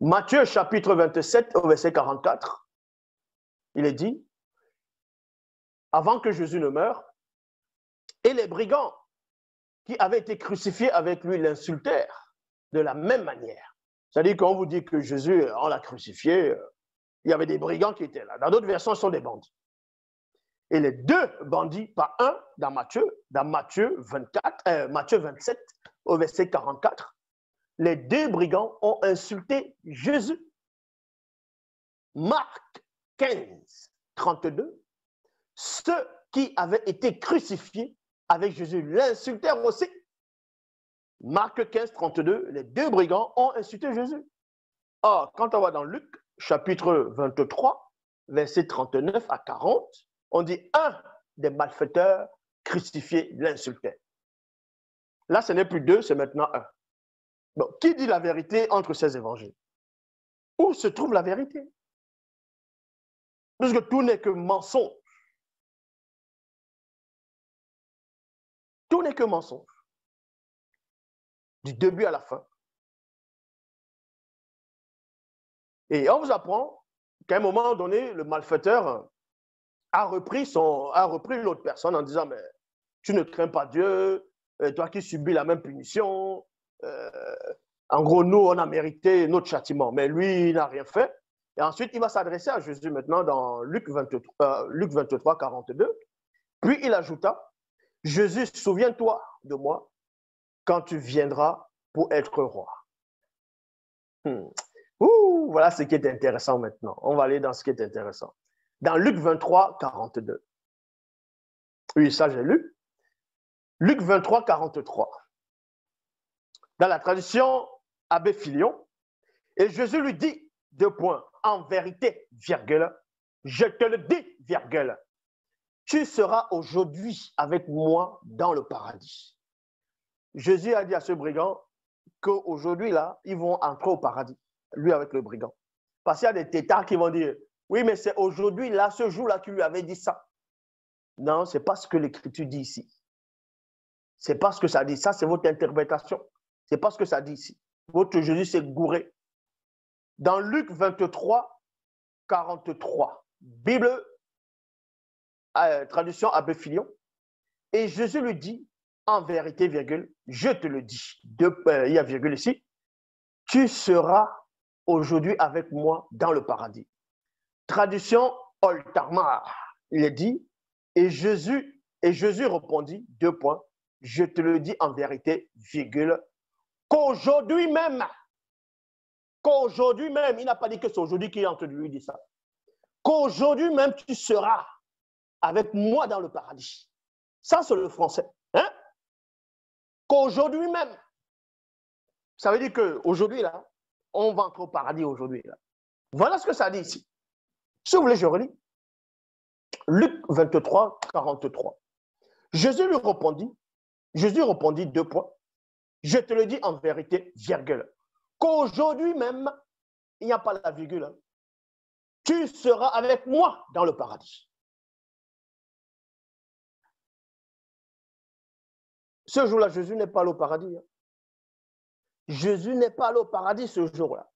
Matthieu chapitre 27 au verset 44, il est dit, avant que Jésus ne meure, et les brigands qui avaient été crucifiés avec lui l'insultèrent de la même manière. C'est-à-dire qu'on vous dit que Jésus, on l'a crucifié, il y avait des brigands qui étaient là. Dans d'autres versions, ce sont des bandits. Et les deux bandits, pas un, dans Matthieu 27, au verset 44, les deux brigands ont insulté Jésus. Marc 15, 32, ceux qui avaient été crucifiés avec Jésus l'insultèrent aussi. Marc 15, 32, les deux brigands ont insulté Jésus. Or, quand on va dans Luc, chapitre 23, verset 39 à 40, on dit un des malfaiteurs crucifiés l'insultait. Là, ce n'est plus deux, c'est maintenant un. Donc, qui dit la vérité entre ces évangiles? Où se trouve la vérité? Puisque tout n'est que mensonge. Tout n'est que mensonge. Du début à la fin. Et on vous apprend qu'à un moment donné, le malfaiteur a repris l'autre personne en disant, mais tu ne crains pas Dieu, toi qui subis la même punition. En gros, nous, on a mérité notre châtiment, mais lui, il n'a rien fait. Et ensuite, il va s'adresser à Jésus maintenant dans Luc 23, 42. Puis il ajouta, Jésus, souviens-toi de moi quand tu viendras pour être roi. Voilà ce qui est intéressant maintenant. On va aller dans ce qui est intéressant. Dans Luc 23, 42. Oui, ça j'ai lu. Luc 23, 43. Dans la tradition Abbé Filion, et Jésus lui dit, deux points, en vérité, virgule, je te le dis, virgule, tu seras aujourd'hui avec moi dans le paradis. Jésus a dit à ce brigand qu'aujourd'hui, là, ils vont entrer au paradis, lui avec le brigand. Parce qu'il y a des tétards qui vont dire, oui, mais c'est aujourd'hui, là, ce jour-là, tu lui avais dit ça. Non, ce n'est pas ce que l'Écriture dit ici. Ce n'est pas ce que ça dit. Ça, c'est votre interprétation. Ce n'est pas ce que ça dit ici. Votre Jésus s'est gouré. Dans Luc 23, 43, Bible, traduction Abbé Filion, et Jésus lui dit, en vérité, virgule, je te le dis, il y a virgule ici, tu seras aujourd'hui avec moi dans le paradis. Traduction Oltamar, il est dit, et Jésus répondit, deux points, je te le dis en vérité, virgule, qu'aujourd'hui même, il n'a pas dit que c'est aujourd'hui qu'il est en train de lui dire ça, qu'aujourd'hui même tu seras avec moi dans le paradis. Ça, c'est le français. Hein? Qu'aujourd'hui même. Ça veut dire qu'aujourd'hui, là, on va entrer au paradis aujourd'hui. Là. Voilà ce que ça dit ici. Si vous voulez, je relis. Luc 23, 43. Jésus répondit, deux points. Je te le dis en vérité, virgule. Qu'aujourd'hui même, il n'y a pas la virgule. Hein, tu seras avec moi dans le paradis. Ce jour-là, Jésus n'est pas allé au paradis. Hein. Jésus n'est pas allé au paradis ce jour-là.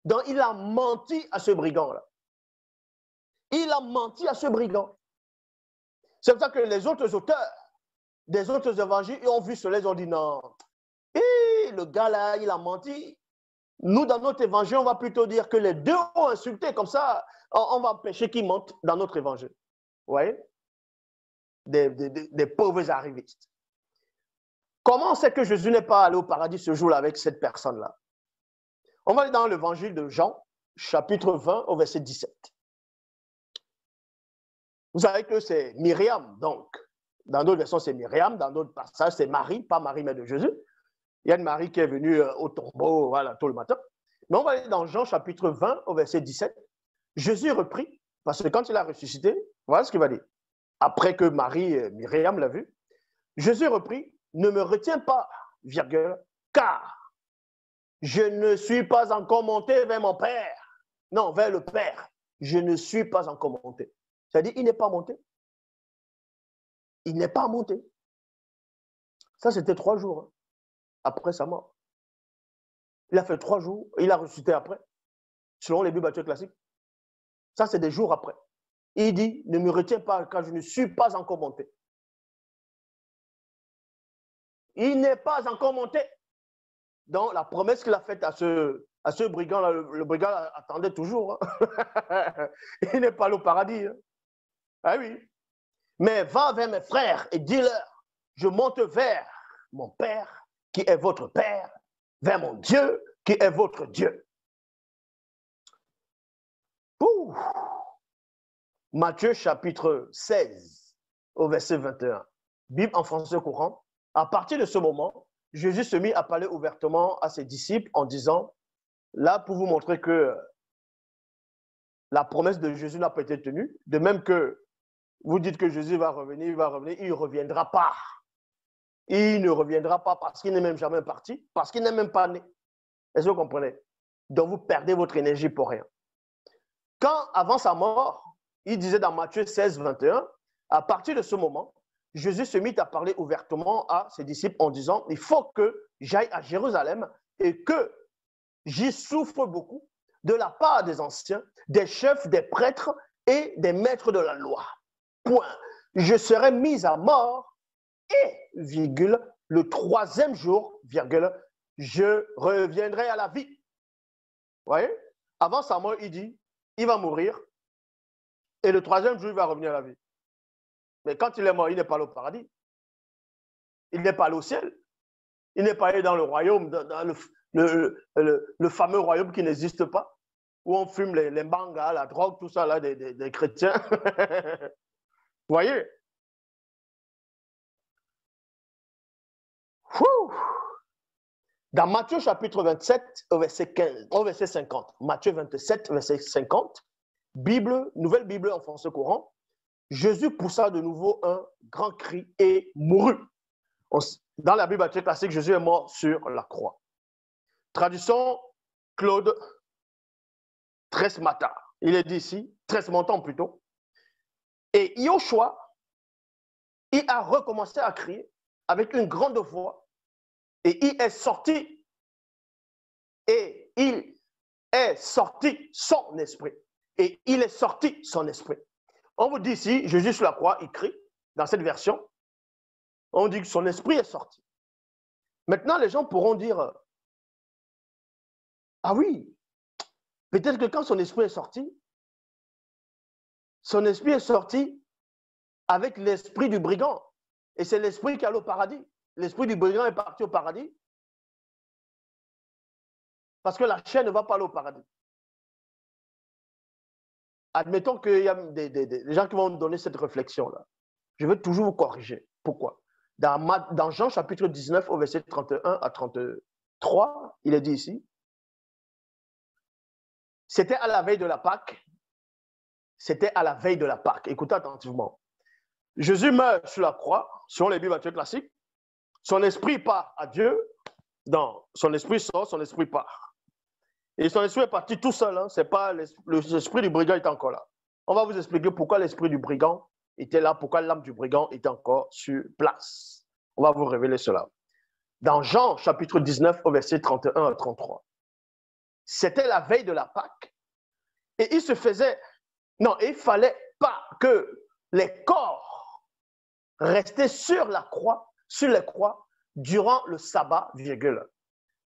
Donc, il a menti à ce brigand-là. Il a menti à ce brigand. C'est pour ça que les autres auteurs des autres évangiles, ils ont vu cela, ils ont dit non. Et le gars-là, il a menti. Nous, dans notre évangile, on va plutôt dire que les deux ont insulté. Comme ça, on va empêcher qu'ils mentent dans notre évangile. Vous voyez? Des pauvres arrivistes. Comment c'est que Jésus n'est pas allé au paradis ce jour-là avec cette personne-là? On va aller dans l'évangile de Jean, chapitre 20, au verset 17. Vous savez que c'est Myriam, donc. Dans d'autres versions, c'est Myriam. Dans d'autres passages, c'est Marie, pas Marie, mais de Jésus. Il y a une Marie qui est venue au tombeau, voilà, tôt le matin. Mais on va aller dans Jean, chapitre 20, au verset 17. Jésus reprit, parce que quand il a ressuscité, voilà ce qu'il va dire. Après que Myriam l'a vu, Jésus reprit, ne me retiens pas, virgule, car je ne suis pas encore monté vers mon Père. Non, vers le Père. Je ne suis pas encore monté. C'est-à-dire, il n'est pas monté. Il n'est pas monté. Ça, c'était 3 jours hein, après sa mort. Il a fait 3 jours, il a ressuscité après. selon les Bibles classiques. Ça, c'est des jours après. Il dit, ne me retiens pas quand je ne suis pas encore monté. Il n'est pas encore monté. Donc, la promesse qu'il a faite à ce brigand-là, le brigand attendait toujours. Hein. Il n'est pas allé au paradis. Hein. Ah oui. Mais va vers mes frères et dis-leur, je monte vers mon Père, qui est votre Père, vers mon Dieu, qui est votre Dieu. Ouh. Matthieu chapitre 16, au verset 21. Bible en français courant. À partir de ce moment, Jésus se mit à parler ouvertement à ses disciples en disant, là pour vous montrer que la promesse de Jésus n'a pas été tenue, de même que vous dites que Jésus va revenir, il ne reviendra pas. Il ne reviendra pas parce qu'il n'est même jamais parti, parce qu'il n'est même pas né. Est-ce que vous comprenez? Donc vous perdez votre énergie pour rien. Quand, avant sa mort, il disait dans Matthieu 16, 21, à partir de ce moment, Jésus se mit à parler ouvertement à ses disciples en disant, il faut que j'aille à Jérusalem et que j'y souffre beaucoup de la part des anciens, des chefs, des prêtres et des maîtres de la loi. Point. Je serai mis à mort et, virgule, le 3e jour, virgule, je reviendrai à la vie. Vous voyez? Avant sa mort, il dit, il va mourir et le 3e jour, il va revenir à la vie. Mais quand il est mort, il n'est pas allé au paradis. Il n'est pas allé au ciel. Il n'est pas allé dans le royaume, dans le fameux royaume qui n'existe pas, où on fume les mangas, la drogue, tout ça, là, des chrétiens. Vous voyez? Dans Matthieu chapitre 27, au verset 15, au verset 50, Matthieu 27, verset 50, nouvelle Bible en français courant, Jésus poussa de nouveau un grand cri et mourut. Dans la Bible classique, Jésus est mort sur la croix. Traduction Claude Tresmata. Il est dit ici, Tresmontant plutôt. Et Yoshua, il a recommencé à crier avec une grande voix et il est sorti son esprit. Et il est sorti son esprit. On vous dit ici, Jésus sur la croix, il crie, dans cette version, on dit que son esprit est sorti. Maintenant, les gens pourront dire, ah oui, peut-être que quand son esprit est sorti avec l'esprit du brigand. Et c'est l'esprit qui allait au paradis. L'esprit du brigand est parti au paradis parce que la chair ne va pas aller au paradis. Admettons qu'il y a des gens qui vont donner cette réflexion-là. Je veux toujours vous corriger. Pourquoi? Dans Jean chapitre 19, au verset 31 à 33, il est dit ici, c'était à la veille de la Pâque. C'était à la veille de la Pâque. Écoutez attentivement. Jésus meurt sur la croix, selon les Bibles classiques. Son esprit part à Dieu. Non, son esprit sort, son esprit part. Et son esprit est parti tout seul. Hein. C'est pas l'esprit du brigand est encore là. On va vous expliquer pourquoi l'esprit du brigand était là, pourquoi l'âme du brigand est encore sur place. On va vous révéler cela. Dans Jean chapitre 19, au verset 31 à 33. C'était la veille de la Pâque. Et il ne fallait pas que les corps restaient sur les croix, durant le sabbat, virgule.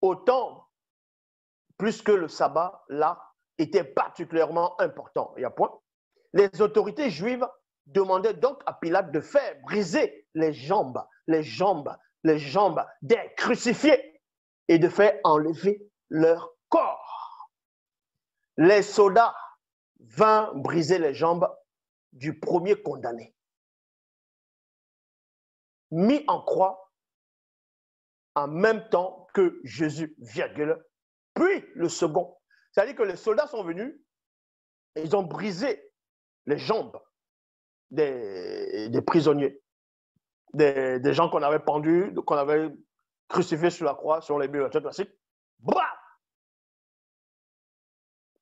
Autant plus que le sabbat, là, était particulièrement important. Il y a point. Les autorités juives demandaient donc à Pilate de faire briser les jambes des crucifiés et de faire enlever leur corps. Les soldats vinrent briser les jambes du premier condamné, mis en croix en même temps que Jésus, virgule, puis le second. C'est-à-dire que les soldats sont venus et ils ont brisé les jambes des prisonniers, des gens qu'on avait pendus, qu'on avait crucifiés sur la croix, sur les Bibles classiques. Bam!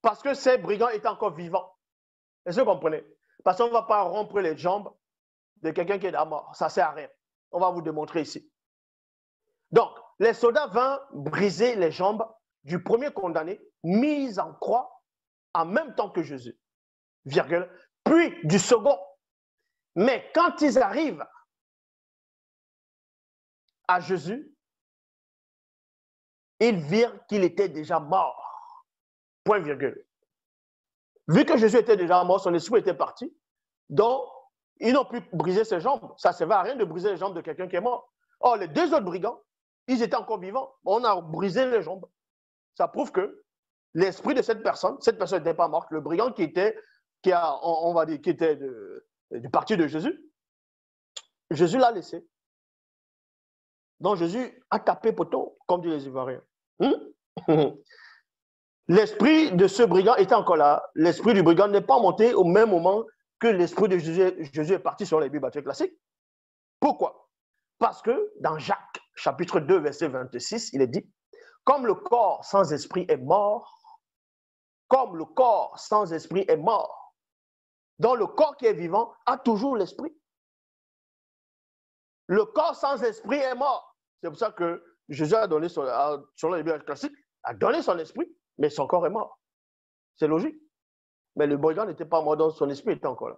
Parce que ces brigands étaient encore vivants. Est-ce que vous comprenez? Parce qu'on ne va pas rompre les jambes de quelqu'un qui est mort. Ça ne sert à rien. On va vous démontrer ici. Donc, les soldats vinrent briser les jambes du premier condamné, mis en croix en même temps que Jésus, virgule, puis du second. Mais quand ils arrivent à Jésus, ils virent qu'il était déjà mort. Point virgule. Vu que Jésus était déjà mort, son esprit était parti, donc ils n'ont pu briser ses jambes. Ça ne servait à rien de briser les jambes de quelqu'un qui est mort. Or, les deux autres brigands, ils étaient encore vivants. On a brisé les jambes. Ça prouve que l'esprit de cette personne n'était pas morte. Le brigand qui était du parti de Jésus, Jésus l'a laissé. Donc Jésus a tapé poteau, comme disent les Ivoiriens. L'esprit de ce brigand était encore là. L'esprit du brigand n'est pas monté au même moment que l'esprit de Jésus. Jésus est parti sur les Bibles classiques. Pourquoi? Parce que dans Jacques, chapitre 2, verset 26, il est dit, comme le corps sans esprit est mort, comme le corps sans esprit est mort, donc le corps qui est vivant a toujours l'esprit. Le corps sans esprit est mort. C'est pour ça que Jésus a donné sur les Bibles classiques, a donné son esprit, mais son corps est mort. C'est logique. Mais le brigand n'était pas mort, donc son esprit était encore là.